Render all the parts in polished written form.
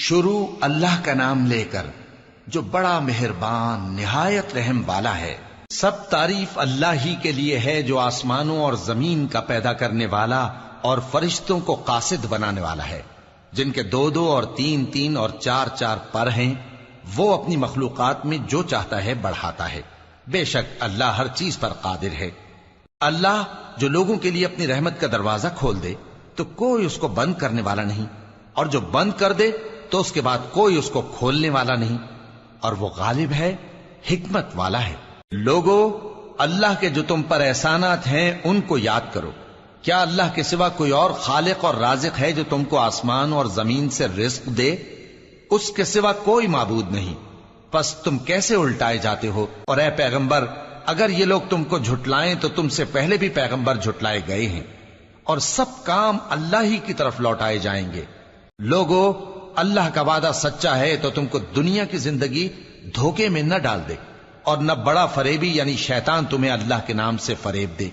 شروع اللہ کا نام لے کر جو بڑا مہربان نہایت رحم والا ہے۔ سب تعریف اللہ ہی کے لیے ہے جو آسمانوں اور زمین کا پیدا کرنے والا اور فرشتوں کو قاصد بنانے والا ہے، جن کے 2 اور 3 اور 4 پر ہیں۔ وہ اپنی مخلوقات میں جو چاہتا ہے بڑھاتا ہے، بے شک اللہ ہر چیز پر قادر ہے۔ اللہ جو لوگوں کے لیے اپنی رحمت کا دروازہ کھول دے تو کوئی اس کو بند کرنے والا نہیں، اور جو بند کر دے تو اس کے بعد کوئی اس کو کھولنے والا نہیں، اور وہ غالب ہے، حکمت والا ہے۔ لوگو، اللہ کے جو تم پر احسانات ہیں ان کو یاد کرو۔ کیا اللہ کے سوا کوئی اور خالق اور رازق ہے جو تم کو آسمان اور زمین سے رزق دے؟ اس کے سوا کوئی معبود نہیں، پس تم کیسے الٹائے جاتے ہو؟ اور اے پیغمبر، اگر یہ لوگ تم کو جھٹلائیں تو تم سے پہلے بھی پیغمبر جھٹلائے گئے ہیں، اور سب کام اللہ ہی کی طرف لوٹائے جائیں گے۔ لوگو، اللہ کا وعدہ سچا ہے تو تم کو دنیا کی زندگی دھوکے میں نہ ڈال دے، اور نہ بڑا فریبی یعنی شیطان تمہیں اللہ کے نام سے فریب دے۔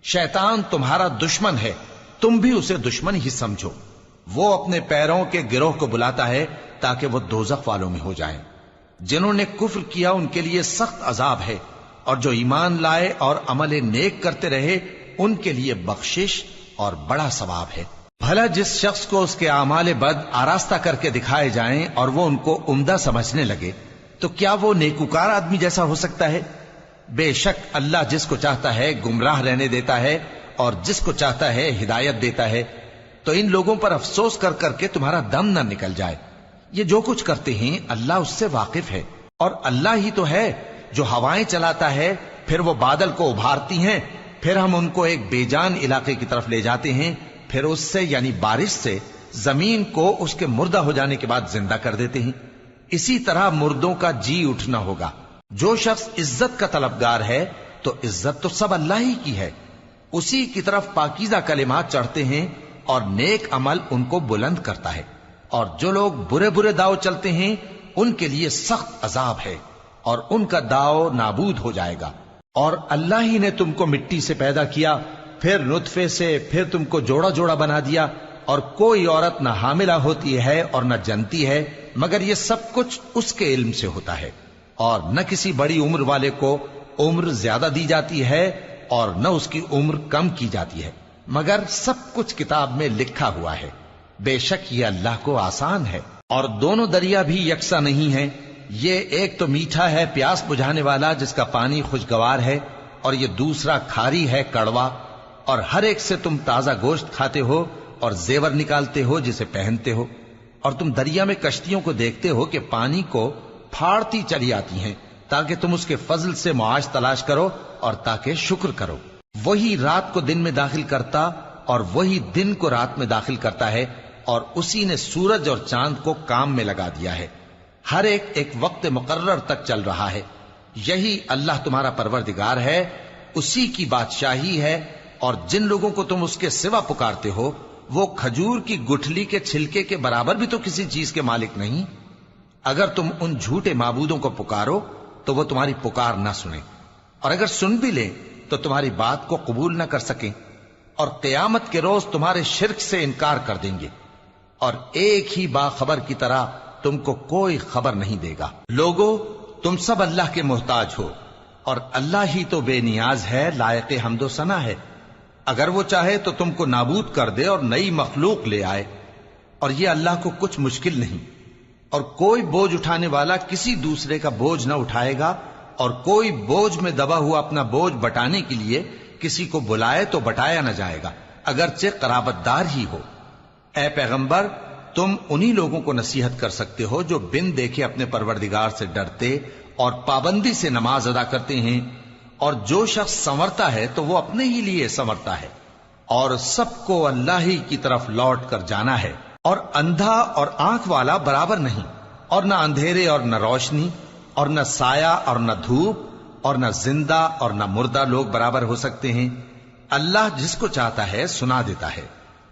شیطان تمہارا دشمن ہے، تم بھی اسے دشمن ہی سمجھو۔ وہ اپنے پیروں کے گروہ کو بلاتا ہے تاکہ وہ دوزخ والوں میں ہو جائیں۔ جنہوں نے کفر کیا ان کے لیے سخت عذاب ہے، اور جو ایمان لائے اور عمل نیک کرتے رہے ان کے لیے بخشش اور بڑا ثواب ہے۔ بھلا جس شخص کو اس کے اعمال بد آراستہ کر کے دکھائے جائیں اور وہ ان کو عمدہ سمجھنے لگے تو کیا وہ نیکوکار آدمی جیسا ہو سکتا ہے؟ بے شک اللہ جس کو چاہتا ہے گمراہ رہنے دیتا ہے اور جس کو چاہتا ہے ہدایت دیتا ہے۔ تو ان لوگوں پر افسوس کر کر کے تمہارا دم نہ نکل جائے۔ یہ جو کچھ کرتے ہیں اللہ اس سے واقف ہے، اور اللہ ہی تو ہے جو ہوائیں چلاتا ہے، پھر وہ بادل کو ابھارتی ہیں، پھر ہم ان کو ایک بے جان علاقے کی طرف لے جاتے ہیں، پھر اس سے یعنی بارش سے زمین کو اس کے مردہ ہو جانے کے بعد زندہ کر دیتے ہیں۔ اسی طرح مردوں کا جی اٹھنا ہوگا۔ جو شخص عزت کا طلبگار ہے تو عزت تو سب اللہ ہی کی ہے، اسی کی طرف پاکیزہ کلمات چڑھتے ہیں اور نیک عمل ان کو بلند کرتا ہے، اور جو لوگ برے برے داؤ چلتے ہیں ان کے لیے سخت عذاب ہے، اور ان کا داؤ نابود ہو جائے گا۔ اور اللہ ہی نے تم کو مٹی سے پیدا کیا، پھر نطفے سے، پھر تم کو جوڑا جوڑا بنا دیا، اور کوئی عورت نہ حاملہ ہوتی ہے اور نہ جنتی ہے مگر یہ سب کچھ اس کے علم سے ہوتا ہے، اور نہ کسی بڑی عمر والے کو عمر زیادہ دی جاتی ہے اور نہ اس کی عمر کم کی جاتی ہے، مگر سب کچھ کتاب میں لکھا ہوا ہے۔ بے شک یہ اللہ کو آسان ہے۔ اور دونوں دریا بھی یکساں نہیں ہیں، یہ ایک تو میٹھا ہے پیاس بجھانے والا جس کا پانی خوشگوار ہے، اور یہ دوسرا کھاری ہے کڑوا، اور ہر ایک سے تم تازہ گوشت کھاتے ہو اور زیور نکالتے ہو جسے پہنتے ہو۔ اور تم دریا میں کشتیوں کو دیکھتے ہو کہ پانی کو پھاڑتی چلی آتی ہیں تاکہ تم اس کے فضل سے معاش تلاش کرو اور تاکہ شکر کرو۔ وہی رات کو دن میں داخل کرتا اور وہی دن کو رات میں داخل کرتا ہے، اور اسی نے سورج اور چاند کو کام میں لگا دیا ہے، ہر ایک ایک وقت مقرر تک چل رہا ہے۔ یہی اللہ تمہارا پروردگار ہے، اسی کی بادشاہی ہے، اور جن لوگوں کو تم اس کے سوا پکارتے ہو وہ کھجور کی گٹھلی کے چھلکے کے برابر بھی تو کسی چیز کے مالک نہیں۔ اگر تم ان جھوٹے معبودوں کو پکارو تو وہ تمہاری پکار نہ سنیں، اور اگر سن بھی لیں تو تمہاری بات کو قبول نہ کر سکیں، اور قیامت کے روز تمہارے شرک سے انکار کر دیں گے، اور ایک ہی باخبر کی طرح تم کو کوئی خبر نہیں دے گا۔ لوگو، تم سب اللہ کے محتاج ہو، اور اللہ ہی تو بے نیاز ہے، لائق حمد و ثنا ہے۔ اگر وہ چاہے تو تم کو نابود کر دے اور نئی مخلوق لے آئے، اور یہ اللہ کو کچھ مشکل نہیں۔ اور کوئی بوجھ اٹھانے والا کسی دوسرے کا بوجھ نہ اٹھائے گا، اور کوئی بوجھ میں دبا ہوا اپنا بوجھ بٹانے کے لیے کسی کو بلائے تو بٹایا نہ جائے گا، اگرچہ قرابت دار ہی ہو۔ اے پیغمبر، تم انہی لوگوں کو نصیحت کر سکتے ہو جو بن دیکھے اپنے پروردگار سے ڈرتے اور پابندی سے نماز ادا کرتے ہیں، اور جو شخص سنورتا ہے تو وہ اپنے ہی لیے سنورتا ہے، اور سب کو اللہ ہی کی طرف لوٹ کر جانا ہے۔ اور اندھا اور آنکھ والا برابر نہیں، اور نہ اندھیرے اور نہ روشنی، اور نہ سایہ اور نہ دھوپ، اور نہ زندہ اور نہ مردہ لوگ برابر ہو سکتے ہیں۔ اللہ جس کو چاہتا ہے سنا دیتا ہے،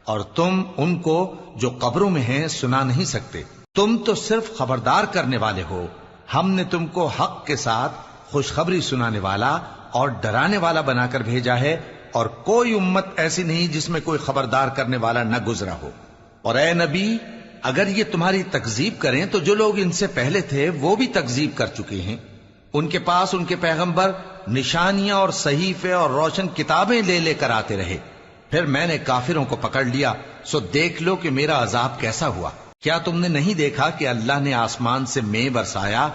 اور تم ان کو جو قبروں میں ہیں سنا نہیں سکتے۔ تم تو صرف خبردار کرنے والے ہو، ہم نے تم کو حق کے ساتھ خوشخبری سنانے والا اور ڈرانے والا بنا کر بھیجا ہے، اور کوئی امت ایسی نہیں جس میں کوئی خبردار کرنے والا نہ گزرا ہو۔ اور اے نبی، اگر یہ تمہاری تکذیب کریں تو جو لوگ ان سے پہلے تھے وہ بھی تکذیب کر چکے ہیں. ان کے پاس ان کے پیغمبر نشانیاں اور صحیفے اور روشن کتابیں لے لے کر آتے رہے. پھر میں نے کافروں کو پکڑ لیا، سو دیکھ لو کہ میرا عذاب کیسا ہوا. کیا تم نے نہیں دیکھا کہ اللہ نے آسمان سے مے برسایا،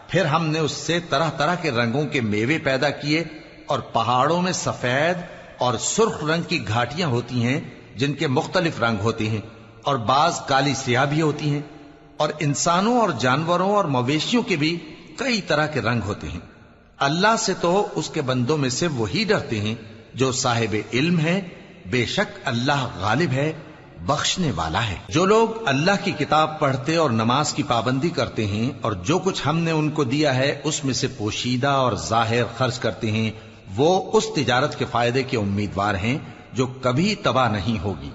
پھر ہم نے اس سے طرح طرح کے رنگوں کے میوے پیدا کیے، اور پہاڑوں میں سفید اور سرخ رنگ کی گھاٹیاں ہوتی ہیں جن کے مختلف رنگ ہوتے ہیں، اور بعض کالی سیاہ بھی ہوتی ہیں، اور انسانوں اور جانوروں اور مویشیوں کے بھی کئی طرح کے رنگ ہوتے ہیں. اللہ سے تو اس کے بندوں میں سے وہی ڈرتے ہیں جو صاحب علم ہے. بے شک اللہ غالب ہے، بخشنے والا ہے. جو لوگ اللہ کی کتاب پڑھتے اور نماز کی پابندی کرتے ہیں اور جو کچھ ہم نے ان کو دیا ہے اس میں سے پوشیدہ اور ظاہر خرچ کرتے ہیں، وہ اس تجارت کے فائدے کے امیدوار ہیں جو کبھی تباہ نہیں ہوگی،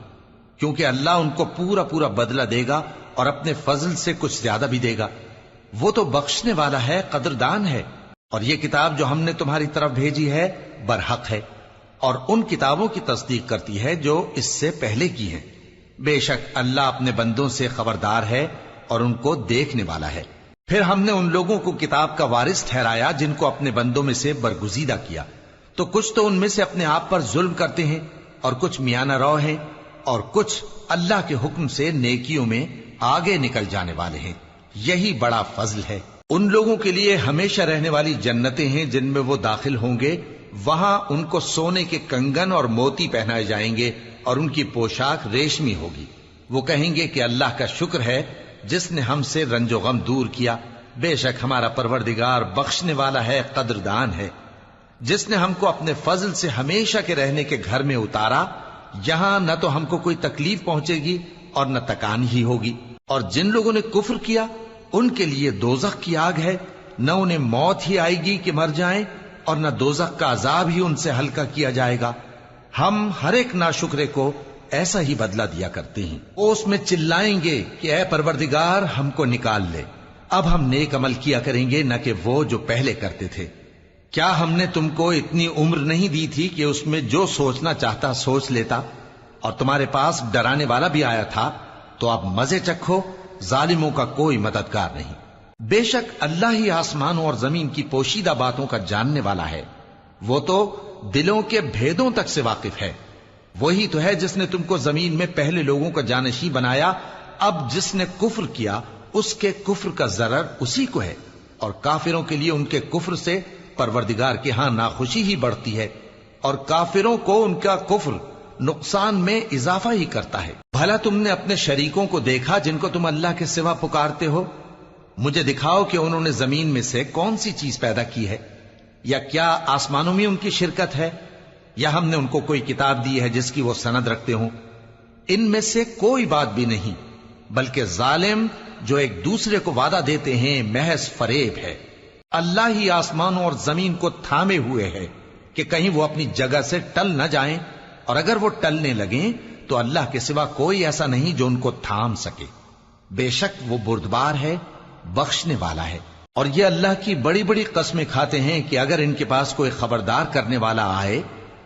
کیونکہ اللہ ان کو پورا پورا بدلہ دے گا اور اپنے فضل سے کچھ زیادہ بھی دے گا. وہ تو بخشنے والا ہے، قدردان ہے. اور یہ کتاب جو ہم نے تمہاری طرف بھیجی ہے برحق ہے، اور ان کتابوں کی تصدیق کرتی ہے جو اس سے پہلے کی ہیں. بے شک اللہ اپنے بندوں سے خبردار ہے اور ان کو دیکھنے والا ہے. پھر ہم نے ان لوگوں کو کتاب کا وارث ٹھہرایا جن کو اپنے بندوں میں سے برگزیدہ کیا. تو کچھ تو ان میں سے اپنے آپ پر ظلم کرتے ہیں اور کچھ میانہ رو ہیں، اور کچھ اللہ کے حکم سے نیکیوں میں آگے نکل جانے والے ہیں. یہی بڑا فضل ہے. ان لوگوں کے لیے ہمیشہ رہنے والی جنتیں ہیں جن میں وہ داخل ہوں گے. وہاں ان کو سونے کے کنگن اور موتی پہنائے جائیں گے اور ان کی پوشاک ریشمی ہوگی. وہ کہیں گے کہ اللہ کا شکر ہے جس نے ہم سے رنج و غم دور کیا. بے شک ہمارا پروردگار بخشنے والا ہے، قدردان ہے. جس نے ہم کو اپنے فضل سے ہمیشہ کے رہنے کے گھر میں اتارا، یہاں نہ تو ہم کو کوئی تکلیف پہنچے گی اور نہ تکان ہی ہوگی. اور جن لوگوں نے کفر کیا ان کے لیے دوزخ کی آگ ہے، نہ انہیں موت ہی آئے گی کہ مر جائیں، اور نہ دوزخ کا عذاب ہی ان سے ہلکا کیا جائے گا. ہم ہر ایک ناشکرے کو ایسا ہی بدلہ دیا کرتے ہیں. وہ اس میں چلائیں گے کہ اے پروردگار ہم کو نکال لے، اب ہم نیک عمل کیا کریں گے نہ کہ وہ جو پہلے کرتے تھے. کیا ہم نے تم کو اتنی عمر نہیں دی تھی کہ اس میں جو سوچنا چاہتا سوچ لیتا، اور تمہارے پاس ڈرانے والا بھی آیا تھا؟ تو اب مزے چکھو، ظالموں کا کوئی مددگار نہیں. بے شک اللہ ہی آسمانوں اور زمین کی پوشیدہ باتوں کا جاننے والا ہے. وہ تو دلوں کے بھیدوں تک سے واقف ہے. وہی تو ہے جس نے تم کو زمین میں پہلے لوگوں کا جانشین بنایا. اب جس نے کفر کیا اس کے کفر کا ضرر اسی کو ہے، اور کافروں کے لیے ان کے کفر سے پروردگار کے ہاں ناخوشی ہی بڑھتی ہے، اور کافروں کو ان کا کفر نقصان میں اضافہ ہی کرتا ہے. بھلا تم نے اپنے شریکوں کو دیکھا جن کو تم اللہ کے سوا پکارتے ہو؟ مجھے دکھاؤ کہ انہوں نے زمین میں سے کون سی چیز پیدا کی ہے، یا کیا آسمانوں میں ان کی شرکت ہے، یا ہم نے ان کو کوئی کتاب دی ہے جس کی وہ سند رکھتے ہوں؟ ان میں سے کوئی بات بھی نہیں، بلکہ ظالم جو ایک دوسرے کو وعدہ دیتے ہیں محض فریب ہے. اللہ ہی آسمانوں اور زمین کو تھامے ہوئے ہے کہ کہیں وہ اپنی جگہ سے ٹل نہ جائیں، اور اگر وہ ٹلنے لگیں تو اللہ کے سوا کوئی ایسا نہیں جو ان کو تھام سکے. بے شک وہ بردبار ہے، بخشنے والا ہے. اور یہ اللہ کی بڑی بڑی قسمیں کھاتے ہیں کہ اگر ان کے پاس کوئی خبردار کرنے والا آئے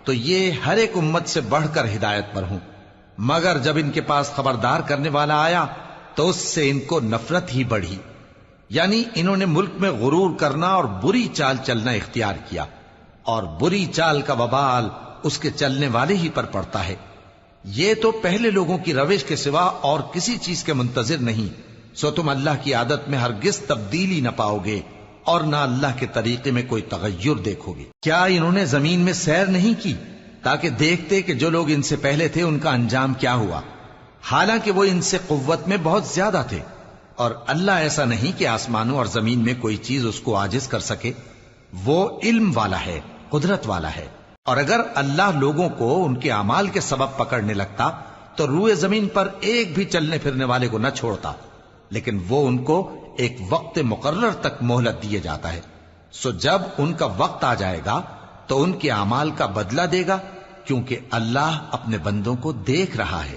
تو یہ ہر ایک امت سے بڑھ کر ہدایت پر ہوں، مگر جب ان کے پاس خبردار کرنے والا آیا تو اس سے ان کو نفرت ہی بڑھی. یعنی انہوں نے ملک میں غرور کرنا اور بری چال چلنا اختیار کیا، اور بری چال کا وبال اس کے چلنے والے ہی پر پڑتا ہے. یہ تو پہلے لوگوں کی روش کے سوا اور کسی چیز کے منتظر نہیں، سو تم اللہ کی عادت میں ہرگز تبدیلی نہ پاؤ گے اور نہ اللہ کے طریقے میں کوئی تغیر دیکھو گے. کیا انہوں نے زمین میں سیر نہیں کی تاکہ دیکھتے کہ جو لوگ ان سے پہلے تھے ان کا انجام کیا ہوا، حالانکہ وہ ان سے قوت میں بہت زیادہ تھے. اور اللہ ایسا نہیں کہ آسمانوں اور زمین میں کوئی چیز اس کو عاجز کر سکے. وہ علم والا ہے، قدرت والا ہے. اور اگر اللہ لوگوں کو ان کے اعمال کے سبب پکڑنے لگتا تو روئے زمین پر ایک بھی چلنے پھرنے والے کو نہ چھوڑتا، لیکن وہ ان کو ایک وقت مقرر تک مہلت دیے جاتا ہے. سو جب ان کا وقت آ جائے گا تو ان کے اعمال کا بدلہ دے گا، کیونکہ اللہ اپنے بندوں کو دیکھ رہا ہے.